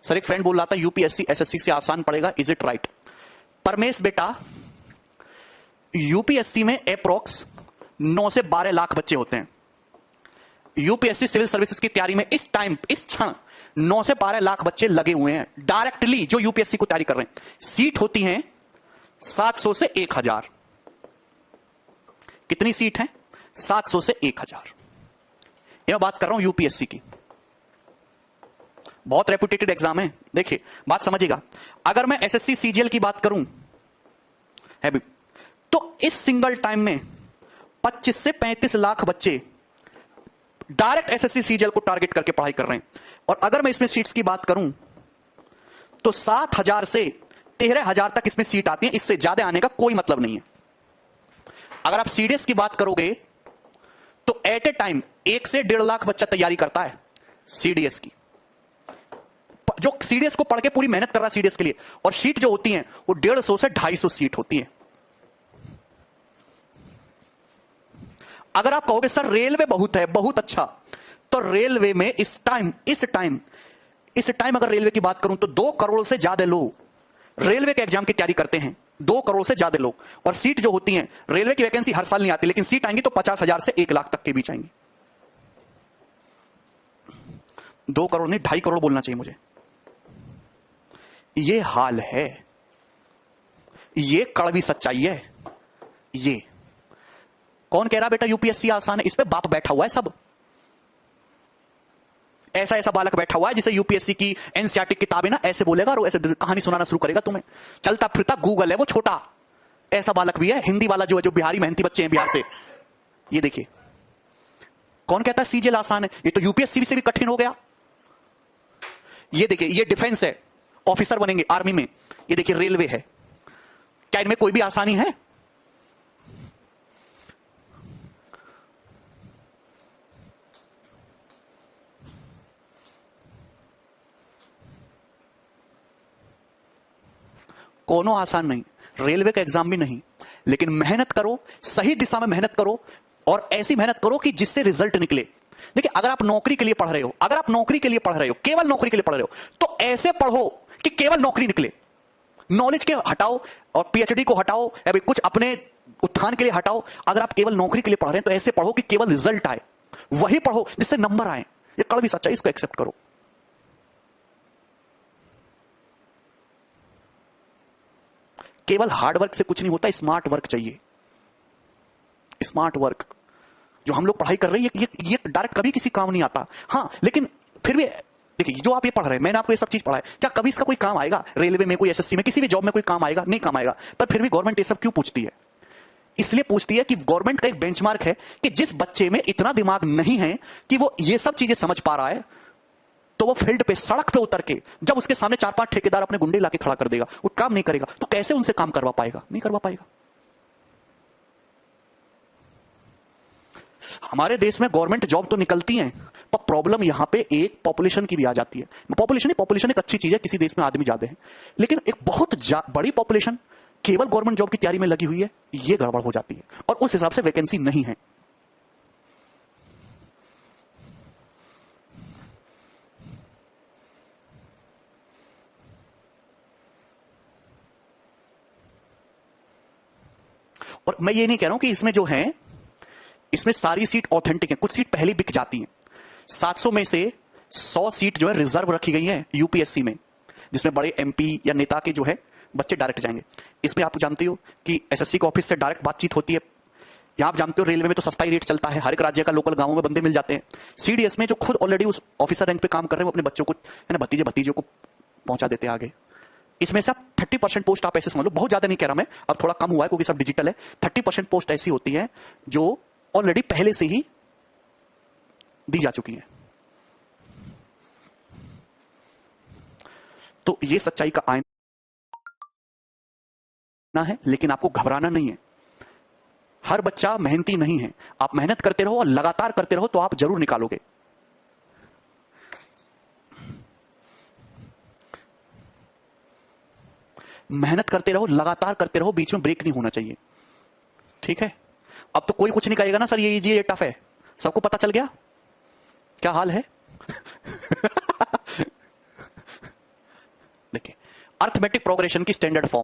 Sir एक friend बोल रहा था यूपीएससी एसएससी से आसान पड़ेगा, इज इट राइट? परमेश बेटा, यूपीएससी में अप्रोक्स 9 से 12 लाख बच्चे होते हैं। यूपीएससी सिविल सर्विसेज की तैयारी में इस टाइम, इस क्षण 9 से 12 लाख बच्चे लगे हुए हैं डायरेक्टली, जो यूपीएससी को तैयारी कर रहे हैं। सीट होती हैं 700 से 1000। कितनी सीट है? 700 से 1000। ये मैं बात कर रहा हूं यूपीएससी की, बहुत रेपुटेटेड एग्जाम है। देखिए बात समझिएगा, अगर मैं एसएससी सीजीएल की बात करूं है भी, तो इस सिंगल टाइम में 25 से 35 लाख बच्चे डायरेक्ट एसएससी सीजीएल को टारगेट करके पढ़ाई कर रहे हैं। और अगर मैं इसमें सीट्स की बात करूं तो 7000 से 13000 तक इसमें सीट आती है, इससे ज्यादा आने का कोई मतलब नहीं है। अगर आप सीडीएस की बात करोगे तो एट ए टाइम 1 से 1.5 लाख बच्चा तैयारी करता है सीडीएस की, जो सीडीएस को पढ़ के पूरी मेहनत कर रहा है सीडीएस के लिए। और सीट जो होती हैं वो 150 से 250 सीट होती है। अगर आप कहोगे सर रेलवे बहुत है, बहुत अच्छा, तो रेलवे में इस टाइम अगर रेलवे की बात करूं तो 2 करोड़ से ज्यादा लोग रेलवे के एग्जाम की तैयारी करते हैं। 2 करोड़ से ज्यादा लोग। और सीट जो होती हैं, रेलवे की वैकेंसी हर साल नहीं आती, लेकिन सीट आएंगी तो 50,000 से 1 लाख तक के बीच आएंगी। 2 करोड़ नहीं, 2.5 करोड़ बोलना चाहिए मुझे। ये हाल है, ये कड़वी सच्चाई है। ये कौन कह रहा बेटा यूपीएससी आसान है? इस पे बाप बैठा हुआ है सब। ऐसा बालक बैठा हुआ है जिसे यूपीएससी की एनसीईआरटी किताबें ना ऐसे बोलेगा और ऐसे कहानी सुनाना शुरू करेगा तुम्हें। चलता फिरता गूगल है वो छोटा, ऐसा बालक भी है। हिंदी वाला जो है, जो बिहारी मेहनती बच्चे हैं बिहार से, ये देखिए कौन कहता है सीजीएल आसान है? ये तो यूपीएससी से भी कठिन हो गया। ये देखिए, ये डिफेंस है, ऑफिसर बनेंगे आर्मी में। ये देखिए रेलवे है, क्या इनमें कोई भी आसानी है? कोनो आसान नहीं, रेलवे का एग्जाम भी नहीं। लेकिन मेहनत करो, सही दिशा में मेहनत करो, और ऐसी मेहनत करो कि जिससे रिजल्ट निकले। देखिए अगर आप नौकरी के लिए पढ़ रहे हो, केवल नौकरी के लिए पढ़ रहे हो, तो ऐसे पढ़ो कि केवल नौकरी निकले। नॉलेज के हटाओ और पीएचडी को हटाओ, या कुछ अपने उत्थान के लिए हटाओ। अगर आप केवल नौकरी के लिए पढ़ रहे हैं तो ऐसे पढ़ो कि केवल रिजल्ट आए। वही पढ़ो जिससे नंबर आए। ये कड़वी सच्चाई, इसको एक्सेप्ट करो। केवल हार्ड वर्क से कुछ नहीं होता, स्मार्ट वर्क चाहिए। स्मार्ट वर्क जो हम लोग पढ़ाई कर रहे हैं, ये डायरेक्ट कभी किसी काम नहीं आता। हाँ लेकिन फिर भी देखिए, जो आप ये पढ़ रहे हैं, मैंने आपको ये सब चीज पढ़ा है, क्या कभी इसका कोई काम आएगा? रेलवे में, कोई एसएससी में, किसी भी जॉब में कोई काम आएगा? नहीं काम आएगा। पर फिर भी गवर्नमेंट ये सब क्यों पूछती है? इसलिए पूछती है कि गवर्नमेंट का एक बेंचमार्क है कि जिस बच्चे में इतना दिमाग नहीं है कि वो ये सब चीजें समझ पा रहा है, तो वो फील्ड पे, सड़क पे उतर के जब उसके सामने 4-5 ठेकेदार अपने गुंडे लाके खड़ा कर देगा, वो काम नहीं करेगा, तो कैसे उनसे काम करवा पाएगा? नहीं करवा पाएगा। हमारे देश में गवर्नमेंट जॉब तो निकलती हैं, पर प्रॉब्लम यहां पे एक पॉपुलेशन की भी आ जाती है। पॉपुलेशन एक अच्छी चीज है, किसी देश में आदमी ज्यादा है, लेकिन एक बहुत बड़ी पॉपुलेशन केवल गवर्नमेंट जॉब की तैयारी में लगी हुई है, ये गड़बड़ हो जाती है। और उस हिसाब से वैकेंसी नहीं है। और मैं ये नहीं कह रहा हूं कि इसमें जो है, इसमें सारी सीट ऑथेंटिक है, कुछ सीट पहले बिक जाती हैं। 700 में से 100 सीट जो है रिजर्व रखी गई है यूपीएससी में, जिसमें बड़े एमपी या नेता के जो है बच्चे डायरेक्ट जाएंगे। इसमें आप जानते हो कि एसएससी के ऑफिस से डायरेक्ट बातचीत होती है। यहां आप जानते हो रेलवे में तो सस्ता ही रेट चलता है, हर एक राज्य का लोकल गांवों में बंदे मिल जाते हैं। सीडीएस में जो खुद ऑलरेडी उस ऑफिसर रैंक पे काम कर रहे हैं, वो अपने बच्चों को, है ना, भतीजे को पहुंचा देते हैं आगे। इसमें से आप 30% पोस्ट आप ऐसे समझ लो, बहुत ज्यादा नहीं कह रहा मैं, अब थोड़ा कम हुआ है क्योंकि सब डिजिटल है। 30% पोस्ट ऐसी होती है जो ऑलरेडी पहले से ही दी जा चुकी है। तो ये सच्चाई का आईना है, लेकिन आपको घबराना नहीं है। हर बच्चा मेहनती नहीं है। आप मेहनत करते रहो और लगातार करते रहो तो आप जरूर निकालोगे। मेहनत करते रहो, लगातार करते रहो, बीच में ब्रेक नहीं होना चाहिए। ठीक है? अब तो कोई कुछ नहीं कहेगा ना सर ये इजी, ये टफ है। सबको पता चल गया क्या हाल है। देखिए, अर्थमेटिक प्रोग्रेशन की स्टैंडर्ड फॉर्म